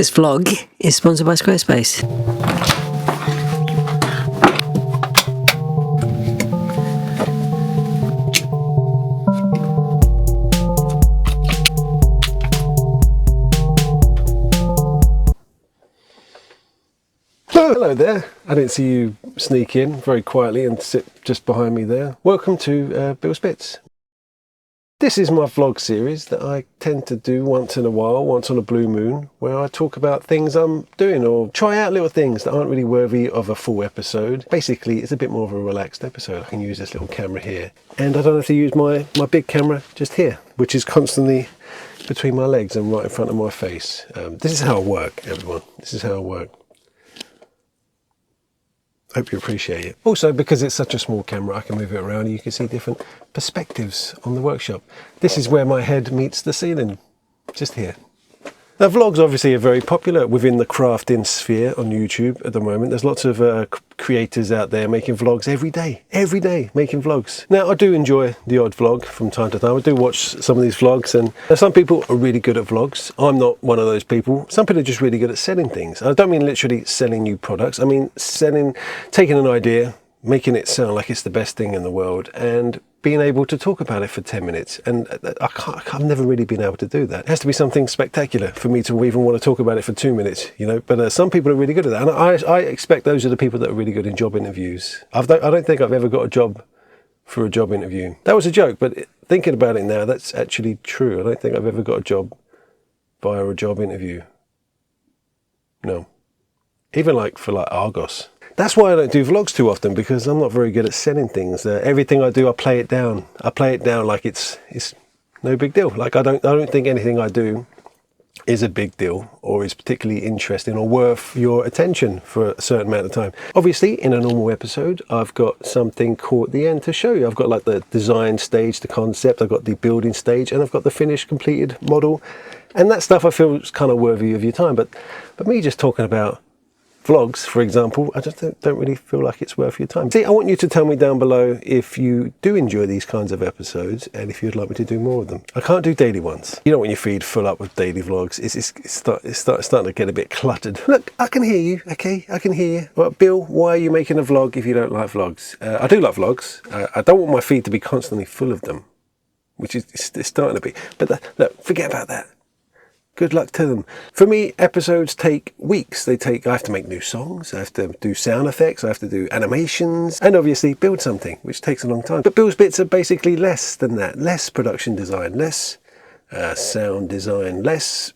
This vlog is sponsored by Squarespace. Hello there. I didn't see you sneak in very quietly and sit just behind me there. Welcome to Bill's Bits. This is my vlog series that I tend to do once in a while, once on a blue moon, where I talk about things I'm doing or try out little things that aren't really worthy of a full episode. Basically, it's a bit more of a relaxed episode. I can use this little camera here, and I don't have to use my big camera just here, which is constantly between my legs and right in front of my face. This is how I work, everyone. This is how I work. Hope you appreciate it. Also, because it's such a small camera, I can move it around and you can see different perspectives on the workshop. This is where my head meets the ceiling, just here. Now, vlogs obviously are very popular within the crafting sphere on YouTube at the moment. There's lots of creators out there making vlogs every day making vlogs. Now, I do enjoy the odd vlog from time to time. I do watch some of these vlogs, and some people are really good at vlogs. I'm not one of those people. Some people are just really good at selling things. I don't mean literally selling new products. I mean taking an idea, making it sound like it's the best thing in the world, and being able to talk about it for 10 minutes. And I've never really been able to do that. It has to be something spectacular for me to even want to talk about it for 2 minutes, you know. But some people are really good at that. And I expect those are the people that are really good in job interviews. I don't think I've ever got a job for a job interview. That was a joke, but thinking about it now, that's actually true. I don't think I've ever got a job via a job interview. No. Even for Argos. That's why I don't do vlogs too often, because I'm not very good at selling things. Everything I do, I play it down. I play it down like it's no big deal. Like I don't think anything I do is a big deal or is particularly interesting or worth your attention for a certain amount of time. Obviously, in a normal episode, I've got something cool at the end to show you. I've got like the design stage, the concept, I've got the building stage, and I've got the finished, completed model. And that stuff I feel is kind of worthy of your time. But me just talking about vlogs, for example, I just don't really feel like it's worth your time. See, I want you to tell me down below if you do enjoy these kinds of episodes and if you'd like me to do more of them. I can't do daily ones. You know, when your feed full up with daily vlogs, it's starting to get a bit cluttered. Look, I can hear you, okay? I can hear you. Well, Bill, why are you making a vlog if you don't like vlogs? I do like vlogs. I don't want my feed to be constantly full of them, which is it's starting to be. But look, forget about that. Good luck to them. For me, episodes take weeks. I have to make new songs, I have to do sound effects, I have to do animations, and obviously build something, which takes a long time. But Bill's Bits are basically less than that. Less production design, less sound design, less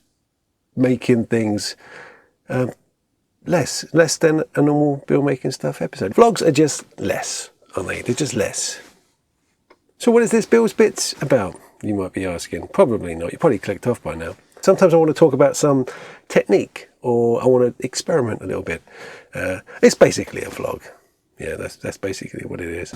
making things, less than a normal Bill Making Stuff episode. Vlogs are just less, aren't they? They're just less. So what is this Bill's Bits about, you might be asking? Probably not. You probably clicked off by now. Sometimes I want to talk about some technique, or I want to experiment a little bit. It's basically a vlog. Yeah, that's basically what it is.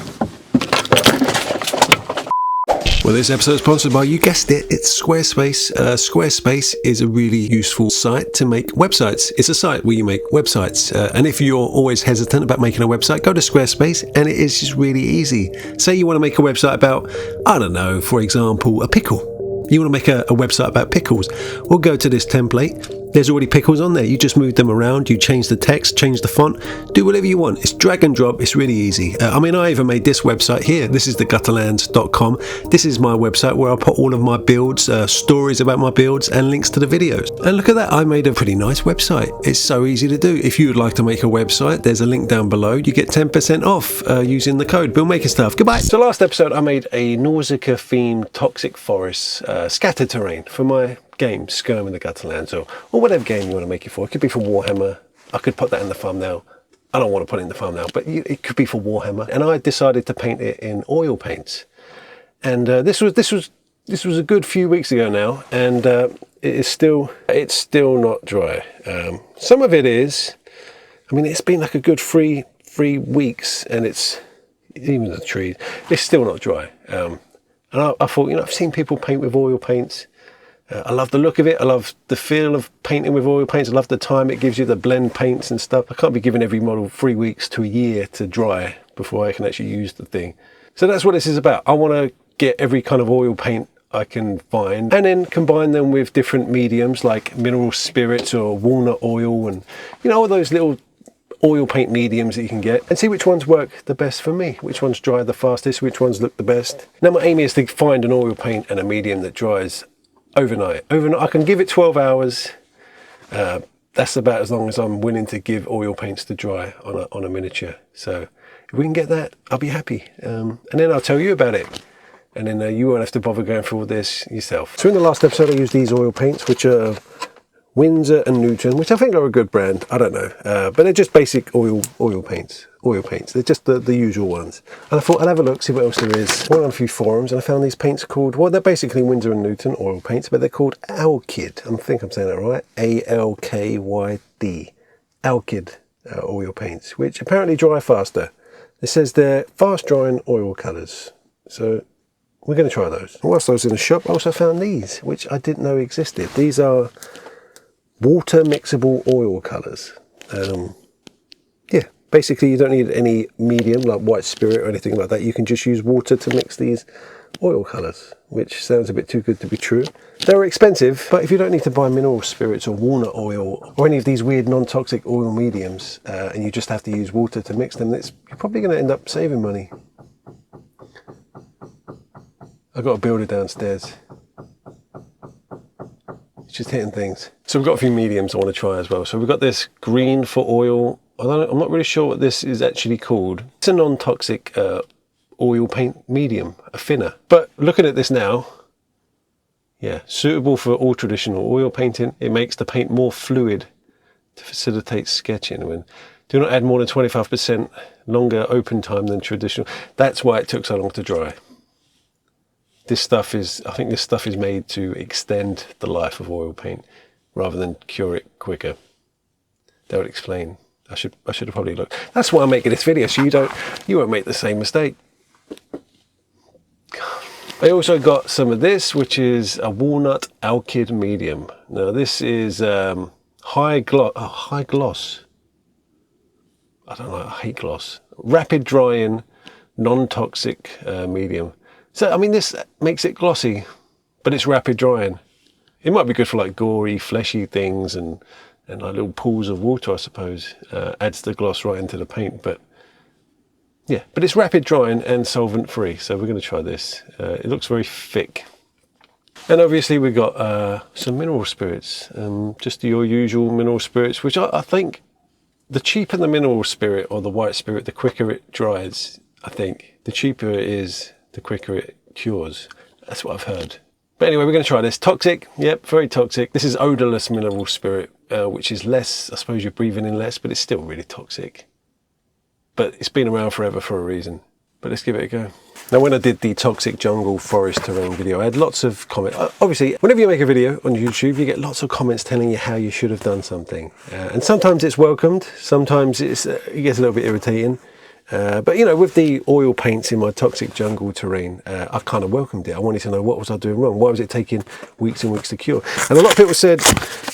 Well, this episode is sponsored by, you guessed it, it's Squarespace. Squarespace is a really useful site to make websites. It's a site where you make websites. And if you're always hesitant about making a website, go to Squarespace, and it is just really easy. Say you want to make a website about, I don't know, for example, a pickle. You want to make a website about pickles. We'll go to this template. There's already pickles on there. You just move them around. You change the text, change the font, do whatever you want. It's drag and drop. It's really easy. I mean, I even made this website here. This is thegutterlands.com. This is my website where I put all of my builds, stories about my builds, and links to the videos. And look at that. I made a pretty nice website. It's so easy to do. If you would like to make a website, there's a link down below. You get 10% off using the code BillMakingStuff. Goodbye. So last episode, I made a Nausicaa themed toxic forest scattered terrain for my game, Skirm in the Gutterlands, or whatever game you want to make it for. It could be for Warhammer. I could put that in the thumbnail. I don't want to put it in the thumbnail, but it could be for Warhammer. And I decided to paint it in oil paints. And this was a good few weeks ago now, and it's still not dry. Some of it is. I mean, it's been like a good three weeks, and it's even the trees. It's still not dry. And I thought, you know, I've seen people paint with oil paints. I love the look of it. I love the feel of painting with oil paints. I love the time it gives you, the blend paints and stuff. I can't be giving every model 3 weeks to a year to dry before I can actually use the thing. So that's what this is about. I want to get every kind of oil paint I can find, and then combine them with different mediums like mineral spirits or walnut oil, and you know, all those little oil paint mediums that you can get, and see which ones work the best for me, which ones dry the fastest, which ones look the best. Now my aim is to find an oil paint and a medium that dries overnight. I can give it 12 hours. That's about as long as I'm willing to give oil paints to dry on a miniature. So if we can get that, I'll be happy. And then I'll tell you about it. And then you won't have to bother going through all this yourself. So in the last episode, I used these oil paints, which are Windsor and Newton, which I think are a good brand. I don't know. But they're just basic oil paints. They're just the usual ones. And I thought I'll have a look, see what else there is. Went on a few forums and I found these paints called, well, they're basically Windsor and Newton oil paints, but they're called Alkyd. I think I'm saying that right. A-L-K-Y-D. Alkyd oil paints, which apparently dry faster. It says they're fast drying oil colours. So we're going to try those. And whilst I was in the shop, I also found these, which I didn't know existed. These are water mixable oil colours. Yeah, basically you don't need any medium like white spirit or anything like that. You can just use water to mix these oil colours, which sounds a bit too good to be true. They're expensive, but if you don't need to buy mineral spirits or walnut oil or any of these weird non-toxic oil mediums, and you just have to use water to mix them, you're probably going to end up saving money. I've got a builder downstairs. It's just hitting things. So we've got a few mediums I want to try as well. So we've got this green for oil. I'm not really sure what this is actually called. It's a non-toxic oil paint medium, a thinner. But looking at this now, yeah, suitable for all traditional oil painting. It makes the paint more fluid to facilitate sketching. Do not add more than 25% longer open time than traditional. That's why it took so long to dry. I think this stuff is made to extend the life of oil paint rather than cure it quicker. That would explain. I should have probably looked. That's why I'm making this video, so you won't make the same mistake. I also got some of this, which is a walnut Alkyd medium. Now this is high gloss. I don't know, I hate gloss. Rapid drying, non-toxic medium. So, I mean, this makes it glossy, but it's rapid drying. It might be good for like gory, fleshy things and like little pools of water, I suppose. Adds the gloss right into the paint, but yeah. But it's rapid drying and solvent free, so we're going to try this. It looks very thick. And obviously we've got some mineral spirits, just your usual mineral spirits, which I think the cheaper the mineral spirit or the white spirit, the quicker it dries, I think. The cheaper it is, the quicker it cures. That's what I've heard. But anyway, we're going to try this. Toxic, yep, very toxic. This is odorless mineral spirit, which is less, I suppose you're breathing in less, but it's still really toxic. But it's been around forever for a reason. But let's give it a go. Now, when I did the toxic jungle forest terrain video, I had lots of comments. Obviously, whenever you make a video on YouTube, you get lots of comments telling you how you should have done something. And sometimes it's welcomed, sometimes it gets a little bit irritating. But you know, with the oil paints in my toxic jungle terrain, I kind of welcomed it. I wanted to know, what was I doing wrong? Why was it taking weeks and weeks to cure? And a lot of people said,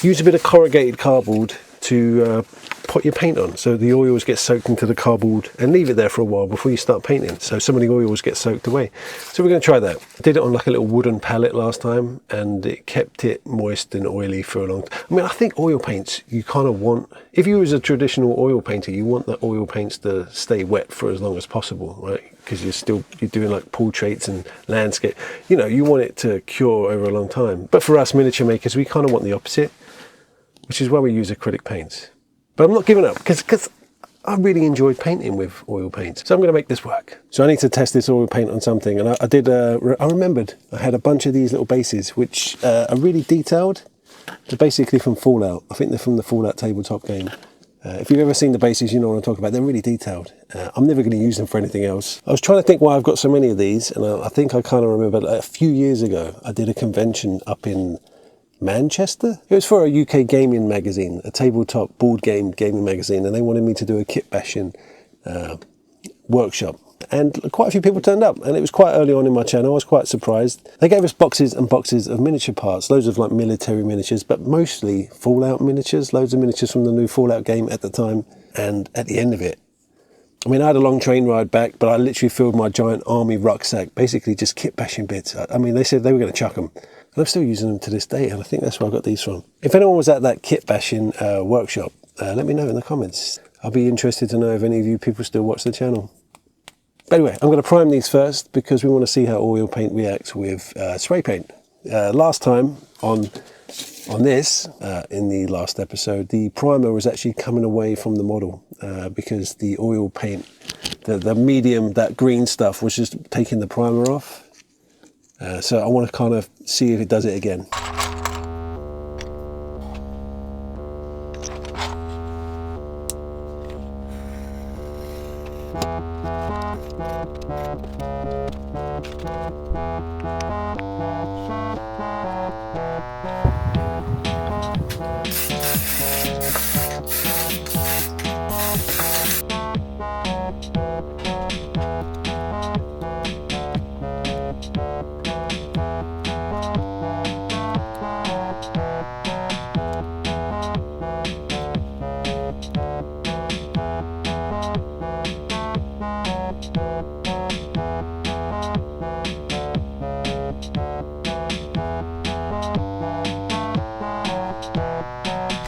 use a bit of corrugated cardboard to put your paint on, so the oils get soaked into the cardboard, and leave it there for a while before you start painting, so some of the oils get soaked away. So we're going to try that. I did it on like a little wooden palette last time, and it kept it moist and oily for a long time. I mean, I think oil paints, you kind of want, if you was a traditional oil painter, you want the oil paints to stay wet for as long as possible, right? Because you're doing like portraits and landscape, you know, you want it to cure over a long time. But for us miniature makers, we kind of want the opposite, which is why we use acrylic paints. But I'm not giving up, because I really enjoyed painting with oil paints. So I'm going to make this work. So I need to test this oil paint on something. And I remembered I had a bunch of these little bases, which are really detailed. They're basically from Fallout. I think they're from the Fallout tabletop game. If you've ever seen the bases, you know what I'm talking about. They're really detailed. I'm never going to use them for anything else. I was trying to think why I've got so many of these. And I think I kind of remember a few years ago, I did a convention up in Manchester. It was for a UK gaming magazine, a tabletop board game gaming magazine, and they wanted me to do a kit bashing workshop. And quite a few people turned up, and it was quite early on in my channel. I was quite surprised. They gave us boxes and boxes of miniature parts, loads of like military miniatures, but mostly Fallout miniatures, loads of miniatures from the new Fallout game at the time. And at the end of it, I mean, I had a long train ride back, but I literally filled my giant army rucksack, basically just kit bashing bits. I mean, they said they were going to chuck them. And I'm still using them to this day, and I think that's where I got these from. If anyone was at that kit bashing workshop, let me know in the comments. I'll be interested to know if any of you people still watch the channel. But anyway, I'm going to prime these first because we want to see how oil paint reacts with spray paint. Last time on this, in the last episode, the primer was actually coming away from the model because the oil paint, the medium, that green stuff was just taking the primer off. So I want to kind of see if it does it again.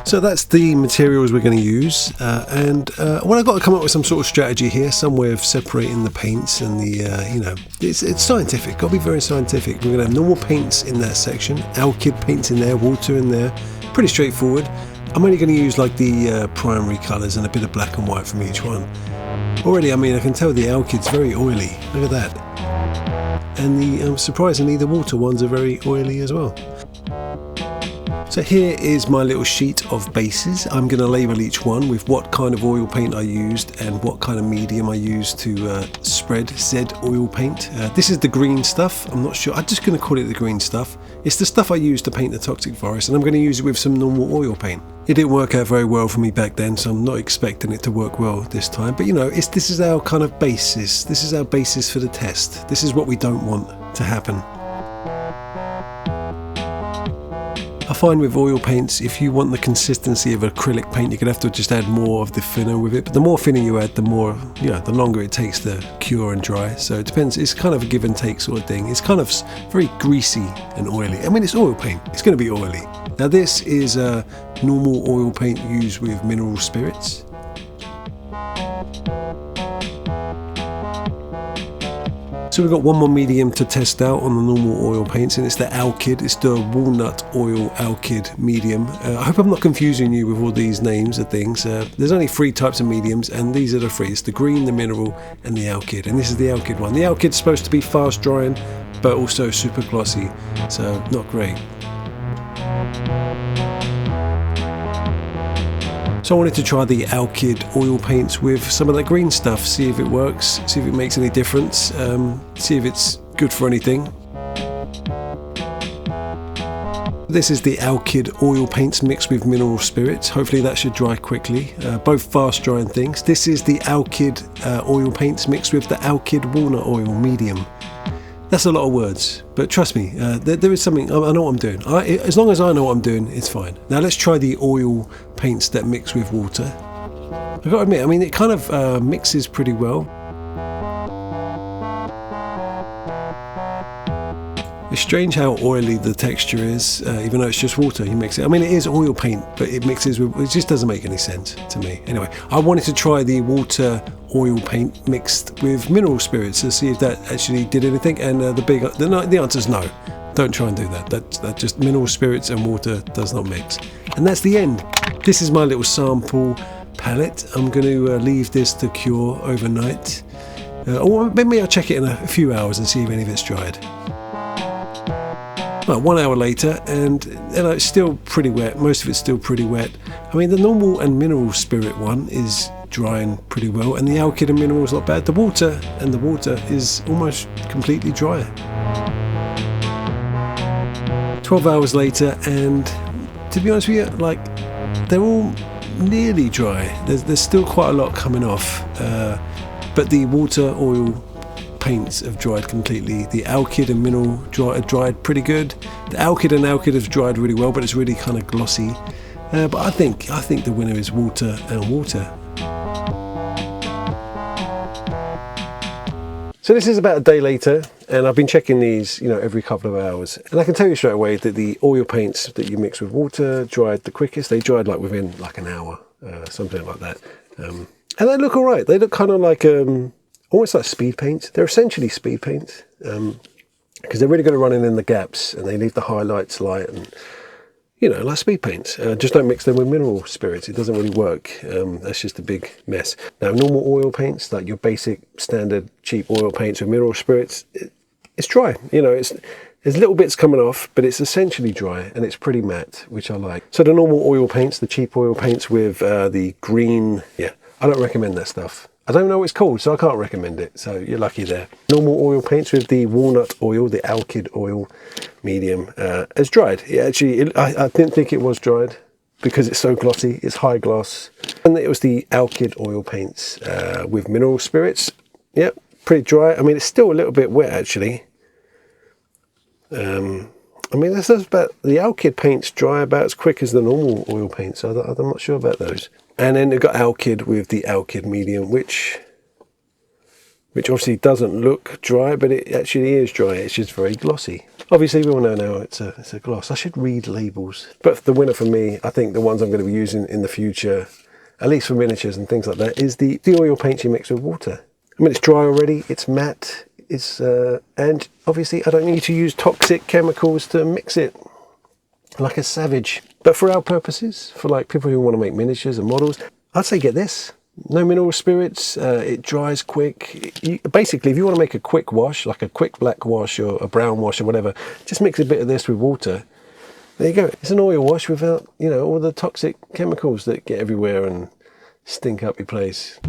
So that's the materials we're going to use, and well, I've got to come up with some sort of strategy here, some way of separating the paints and the, you know, it's scientific, got to be very scientific. We're going to have normal paints in that section, alkyd paints in there, water in there, pretty straightforward. I'm only going to use like the primary colours and a bit of black and white from each one. Already, I mean, I can tell the alkyd's very oily, look at that. And the, surprisingly, the water ones are very oily as well. So here is my little sheet of bases. I'm going to label each one with what kind of oil paint I used and what kind of medium I used to spread said oil paint. This is the green stuff. I'm not sure. I'm just going to call it the green stuff. It's the stuff I used to paint the toxic forest, and I'm going to use it with some normal oil paint. It didn't work out very well for me back then, so I'm not expecting it to work well this time. But you know, this is our kind of basis. This is our basis for the test. This is what we don't want to happen. I find with oil paints, if you want the consistency of acrylic paint, you're going to have to just add more of the thinner with it. But the more thinner you add, the more, you know, the longer it takes to cure and dry. So it depends. It's kind of a give and take sort of thing. It's kind of very greasy and oily. I mean, it's oil paint. It's going to be oily. Now this is a normal oil paint used with mineral spirits. So we've got one more medium to test out on the normal oil paints, and it's the alkyd. It's the walnut oil alkyd medium. I hope I'm not confusing you with all these names of things. There's only 3 types of mediums, and these are the 3. It's the green, the mineral, and the alkyd. And this is the alkyd one. The alkyd's supposed to be fast drying, but also super glossy, so not great. So I wanted to try the alkyd oil paints with some of that green stuff, see if it works, see if it makes any difference, see if it's good for anything. This is the alkyd oil paints mixed with mineral spirits. Hopefully that should dry quickly, both fast drying things. This is the alkyd oil paints mixed with the alkyd walnut oil medium. That's a lot of words, but trust me, there is something, I know what I'm doing. As long as I know what I'm doing, it's fine. Now let's try the oil paints that mix with water. I've got to admit, I mean, it kind of mixes pretty well. It's strange how oily the texture is, even though it's just water, you mix it. I mean, it is oil paint, but it mixes with, it just doesn't make any sense to me. Anyway, I wanted to try the water oil paint mixed with mineral spirits to see if that actually did anything, and the answer is no. Don't try and do that. That just mineral spirits and water does not mix. And that's the end. This is my little sample palette. I'm going to leave this to cure overnight, or maybe I'll check it in a few hours and see if any of it's dried. Well, 1 hour later, and you know, it's still pretty wet. Most of it's still pretty wet. I mean, the normal and mineral spirit one is drying pretty well, and the alkyd and mineral is not bad. The water is almost completely dry. 12 hours later, and to be honest with you, like, they're all nearly dry. There's still quite a lot coming off, but the water oil paints have dried completely. The alkyd and mineral dried pretty good. The alkyd has dried really well, but it's really kind of glossy. But I think the winner is water and water. So this is about a day later, and I've been checking these, you know, every couple of hours. And I can tell you straight away that the oil paints that you mix with water dried the quickest. They dried like within like an hour, something like that. And they look all right. They look kind of like almost like speed paints. They're essentially speed paints because they're really good at running in the gaps, and they leave the highlights light, and you know, like speed paints. Just don't mix them with mineral spirits. It doesn't really work. That's just a big mess. Now, normal oil paints, like your basic standard cheap oil paints with mineral spirits, it's dry. You know, there's little bits coming off, but it's essentially dry, and it's pretty matte, which I like. So the normal oil paints, the cheap oil paints with the green, yeah, I don't recommend that stuff. I don't know what it's called, so I can't recommend it. So you're lucky there. Normal oil paints with the walnut oil, the alkyd oil medium, is dried. I didn't think it was dried because it's so glossy. It's high gloss. And it was the alkyd oil paints with mineral spirits. Yep, pretty dry. I mean, it's still a little bit wet actually. I mean, this is about, the alkyd paints dry about as quick as the normal oil paints. So I'm not sure about those. And then they've got alkyd with the alkyd medium, which obviously doesn't look dry, but it actually is dry. It's just very glossy. Obviously, we all know now it's a gloss. I should read labels. But the winner for me, I think the ones I'm going to be using in the future, at least for miniatures and things like that, is the oil paints you mix with water. I mean, it's dry already. It's matte. And obviously, I don't need to use toxic chemicals to mix it like a savage. But for our purposes, for like people who want to make miniatures and models, I'd say get this. No mineral spirits, it dries quick. Basically, if you want to make a quick wash, like a quick black wash or a brown wash or whatever, just mix a bit of this with water. There you go. It's an oil wash without, you know, all the toxic chemicals that get everywhere and stink up your place.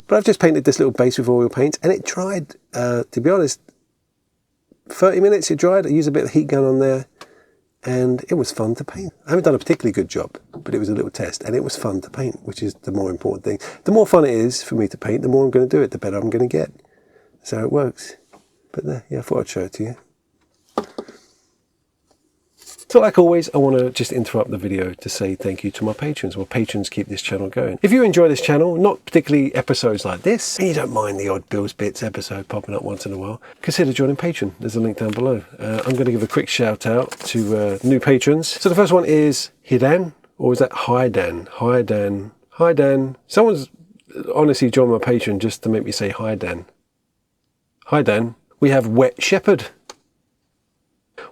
But I've just painted this little base with oil paint, and it dried, to be honest, 30 minutes it dried. I used a bit of heat gun on there, and it was fun to paint. I haven't done a particularly good job, but it was a little test, and it was fun to paint, which is the more important thing. The more fun it is for me to paint, the more I'm going to do it, the better I'm going to get. That's how it works. But there, yeah, I thought I'd show it to you. So like always, I want to just interrupt the video to say thank you to my patrons. Well, patrons keep this channel going. If you enjoy this channel, not particularly episodes like this, and you don't mind the odd Bill's Bits episode popping up once in a while, consider joining Patreon. There's a link down below. I'm going to give a quick shout out to new patrons. So the first one is Hidan, or is that Hidan? Hidan. Hidan. Someone's honestly joined my Patreon just to make me say hi Dan. Hi Dan. We have Wet Shepherd.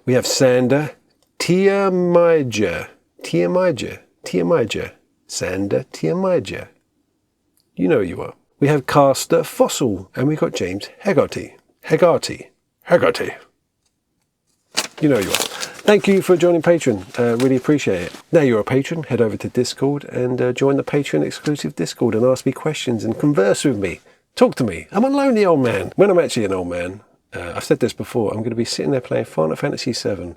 We have Sander. Tiamaja, Sander Tiamaja. You know who you are. We have Caster Fossil, and we've got James Hegarty. You know who you are. Thank you for joining Patreon. Really appreciate it. Now you're a patron, head over to Discord and join the Patreon exclusive Discord and ask me questions and converse with me. Talk to me. I'm a lonely old man. When I'm actually an old man, I've said this before, I'm going to be sitting there playing Final Fantasy VII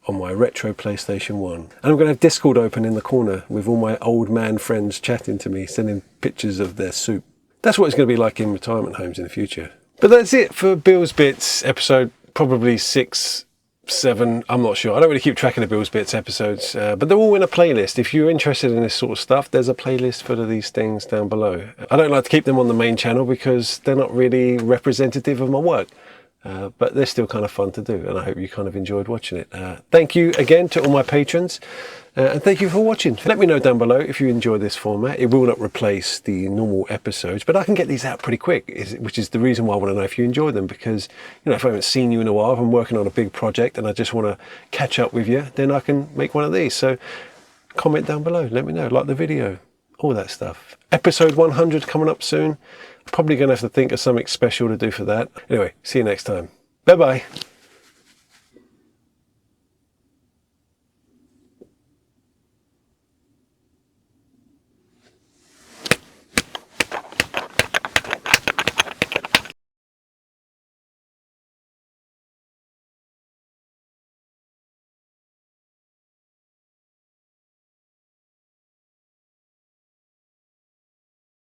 on my retro PlayStation 1. And I'm going to have Discord open in the corner with all my old man friends chatting to me, sending pictures of their soup. That's what it's going to be like in retirement homes in the future. But that's it for Bill's Bits episode probably 6, 7, I'm not sure. I don't really keep track of the Bill's Bits episodes, but they're all in a playlist. If you're interested in this sort of stuff, there's a playlist full of these things down below. I don't like to keep them on the main channel because they're not really representative of my work. but they're still kind of fun to do, and I hope you kind of enjoyed watching it. Thank you again to all my patrons, and thank you for watching. Let me know down below if you enjoy this format. It will not replace the normal episodes, but I can get these out pretty quick, which is the reason why I want to know if you enjoy them, because if I haven't seen you in a while, if I'm working on a big project and I just want to catch up with you, then I can make one of these. So comment down below, let me know, like the video, all that stuff. Episode 100 coming up soon. Probably going to have to think of something special to do for that. Anyway, see you next time. Bye bye.